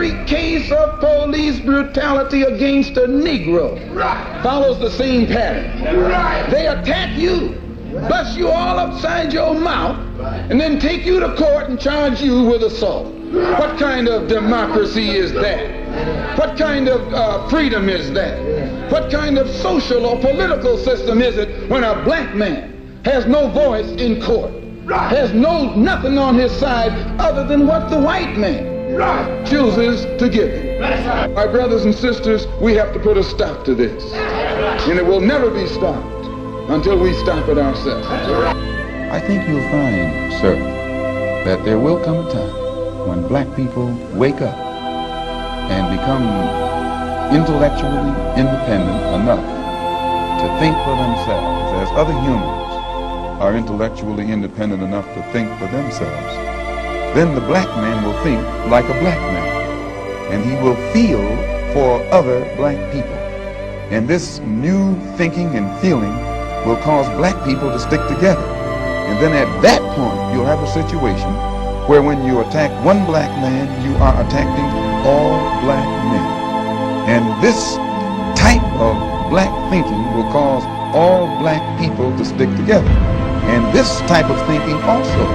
Every case of police brutality against a Negro follows the same pattern. They attack you, bust you all upside your mouth, and then take you to court and charge you with assault. What kind of democracy is that? What kind of freedom is that? What kind of social or political system is it when a black man has no voice in court, has nothing on his side other than what the white man chooses to give him? My brothers and sisters, we have to put a stop to this, and it will never be stopped until we stop it ourselves. I think you'll find, sir, that there will come a time when black people wake up and become intellectually independent enough to think for themselves, as other humans are intellectually independent enough to think for themselves. Then the black man will think like a black man, and he will feel for other black people. And this new thinking and feeling will cause black people to stick together. And then at that point, you'll have a situation where when you attack one black man, you are attacking all black men. And this type of black thinking will cause all black people to stick together. And this type of thinking also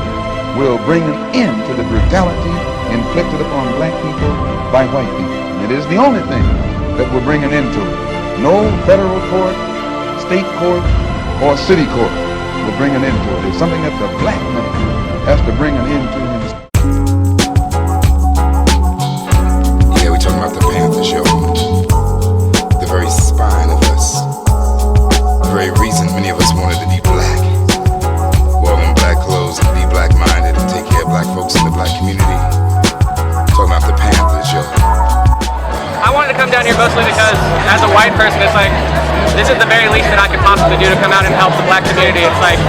will bring an end to the brutality inflicted upon black people by white people. And it is the only thing that will bring an end to it. No federal court, state court, or city court will bring an end to it. It's something that the black man has to bring an end to himself. Yeah, we're talking about the Panthers, yo. The very spine of us. The very reason many of us wanted to be black. Wear in black clothes and be black-minded and take care of black folks in the black community. Talking about the Panthers, yo. I wanted to come down here mostly because, as a white person, it's like, this is the very least that I could possibly do to come out and help the black community. It's like,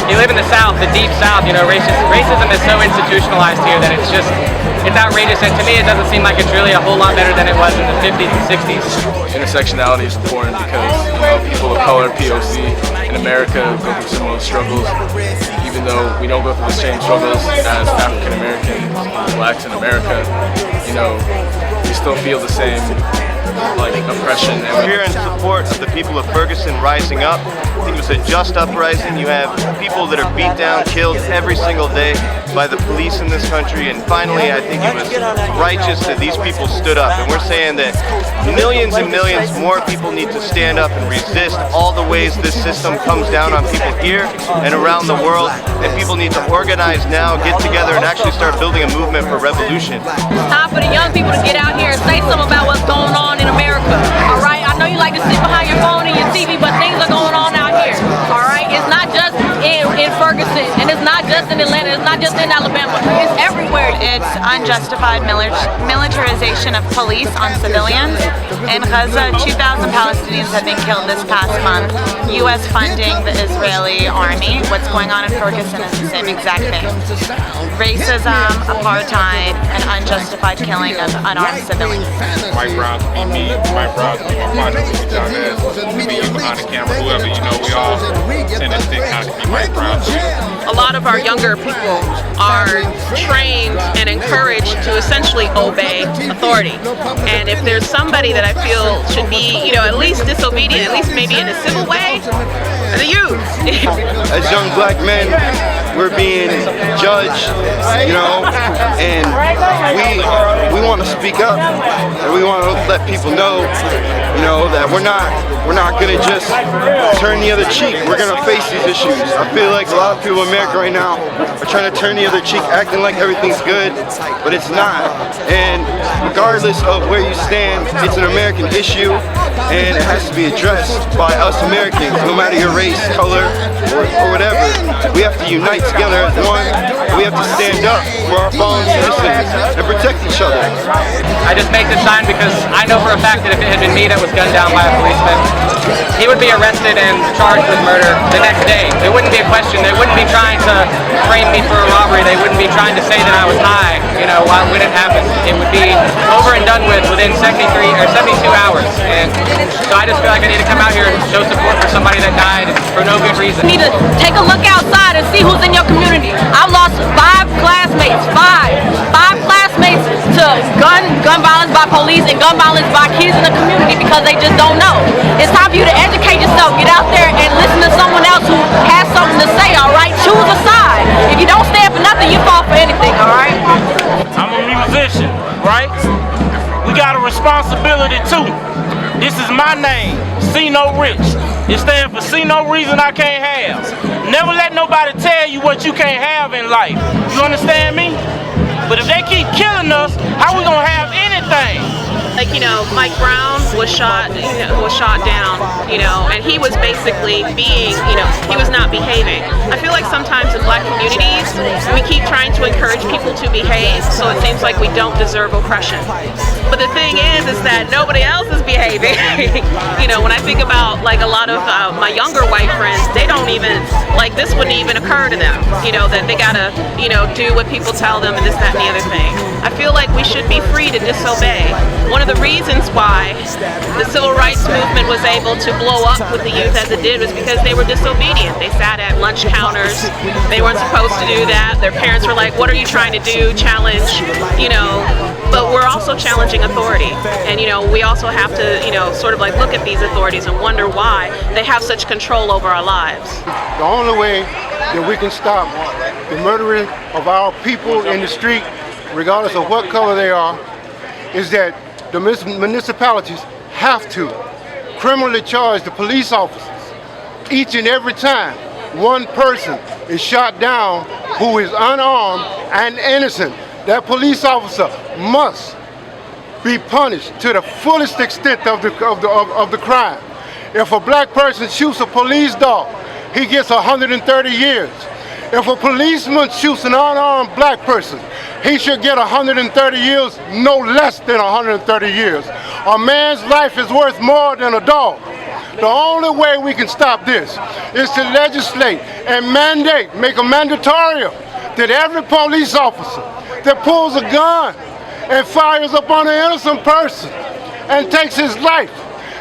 you live in the South, the deep South, you know, racism is so institutionalized here that it's outrageous, and to me it doesn't seem like it's really a whole lot better than it was in the 50s and 60s. Intersectionality is important because, you know, people of color, POC, in America go through similar struggles. Even though we don't go through the same struggles as African Americans, blacks in America, you know, we still feel the same like oppression. We're here in support of the people of Ferguson rising up. I think it was a just uprising. You have people that are beat down, killed every single day by the police in this country, and finally I think it was righteous that these people stood up. And we're saying that millions and millions more people need to stand up and resist all the ways this system comes down on people here and around the world, and people need to organize now, get together, and actually start building a movement for revolution. It's time for the young people to get out here and say something about what's going on in America. All right, I know you like to sit behind your phone and your TV, but things are going on out here. All right, it's not just in Ferguson, and it's not just in Atlanta, it's not just in Alabama, it's everywhere. It's unjustified militarization of police on civilians. In Gaza, 2,000 Palestinians have been killed this past month. U.S. funding the Israeli army. What's going on in Ferguson is the same exact thing. Racism, apartheid, and unjustified killing of unarmed civilians. White Browns be me, white Browns be my partner, be John S, be behind the camera, whoever, you know, we all tend to think how to be white Browns. A lot of our younger people are trained and encouraged to essentially obey authority. And if there's somebody that I feel should be, you know, at least disobedient, at least maybe in a civil way, the youth. As young black men, we're being judged, you know, and we want to speak up, and we want to let people know, you know, that we're not gonna just turn the other cheek. We're gonna face these issues. I feel like a lot of people in America right now are trying to turn the other cheek, acting like everything's good, but it's not. And regardless of where you stand, it's an American issue, and it has to be addressed by us Americans, no matter your race, color, or whatever. We have to unite together as one. We have to stand up for our fallen citizens and protect each other. I just make this sign because I know for a fact that if it had been me that was gunned down by a policeman, he would be arrested and charged with murder the next day. It wouldn't be a question. They wouldn't be trying to frame me for a robbery. They wouldn't be trying to say that I was high, you know, when it happened. It would be over and done with within 73 or 72 hours. And so I just feel like I need to come out here and show support for somebody that died for no good reason. You need to take a look outside and see who's in your community. I've lost five classmates to gun violence by police and gun violence by kids in the community because they just don't know. It's time for you to educate yourself. Get out there and listen to someone else who has something to say, all right? Choose a side. If you don't stand for nothing, you fall for anything, all right? I'm a musician, right? We got a responsibility too. This is my name, See No Rich. It stands for see no reason I can't have. Never let nobody tell you what you can't have in life. You understand me? But if they keep killing us, how we gonna have anything? Like, Mike Brown was shot down, and he was basically being, he was not behaving. I feel like sometimes in black communities, we keep trying to encourage people to behave, so it seems like we don't deserve oppression. But the thing is that nobody else is behaving. When I think about like a lot of my younger white friends, they don't even, like this wouldn't even occur to them, that they gotta, do what people tell them and this, that, and the other thing. I feel like we should be free to disobey. One of the reasons why the civil rights movement was able to blow up with the youth as it did was because they were disobedient. They sat at lunch counters. They weren't supposed to do that. Their parents were like, what are you trying to do? Challenge, But we're also challenging authority. And, we also have to, sort of like look at these authorities and wonder why they have such control over our lives. The only way that we can stop the murdering of our people in the street, regardless of what color they are, is that the municipalities have to criminally charge the police officers each and every time one person is shot down who is unarmed and innocent. That police officer must be punished to the fullest extent of the crime. If a black person shoots a police dog, he gets 130 years. If a policeman shoots an unarmed black person, he should get 130 years, no less than 130 years. A man's life is worth more than a dog. The only way we can stop this is to legislate and mandate, make a mandatory that every police officer that pulls a gun and fires upon an innocent person and takes his life,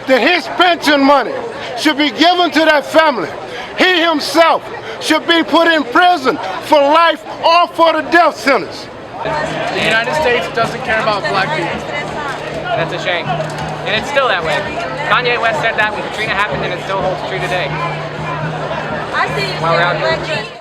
that his pension money should be given to that family. He himself should be put in prison for life or for the death sentence. The United States doesn't care about black people. That's a shame. And it's still that way. Kanye West said that when Katrina happened, and it still holds true today. While we're out here.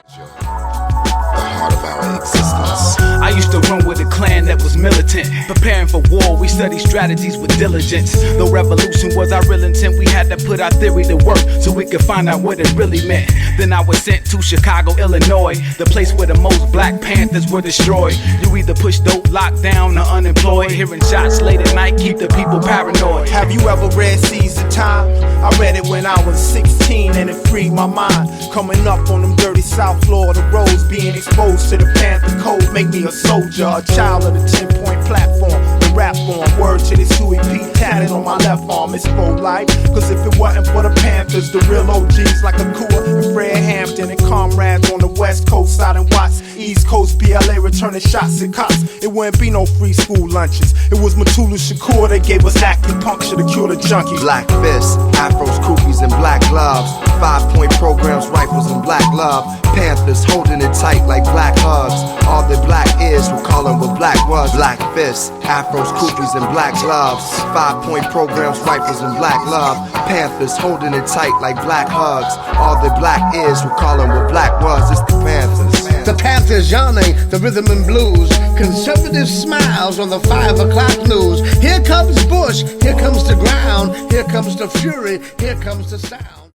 I used to run with a clan that was militant. Preparing for war, we studied strategies with diligence. Though revolution was our real intent, we had to put our theory to work so we could find out what it really meant. Then I was sent to Chicago, Illinois, the place where the most Black Panthers were destroyed. You either push dope, locked down, or unemployed. Hearing shots late at night keep the people paranoid. Have you ever read Seas of Time? I read it when I was 16 and it freed my mind. Coming up on them dirty South Florida roads, being exposed to the Panther code, make me a soldier, a child of the 10-point platform, the rap form. Word to this Huey P tatted on my left arm. It's pro-life, cause if it wasn't for the Panthers, the real OGs like Akua and Fred Hampton and comrades on the West Coast, side and Watts, East Coast, BLA returning shots at cops. It wouldn't be no free school lunches. It was Matulu Shakur that gave us acupuncture to cure the junkie. Black fists, afros, kookies, and black gloves. 5-point programs, rifles, and black love. Panthers holding it tight like black hugs. All that black is, we call them what black was. Black fists, afros, kookies, and black gloves. 5-point programs, rifles, and black love. Panthers holding it tight like black hugs. All that black is, we call them what black was. It's the Panthers. The Panthers yawning, the rhythm and blues. Conservative smiles on the 5 o'clock news. Here comes Bush, here comes the ground, here comes the fury, here comes the sound.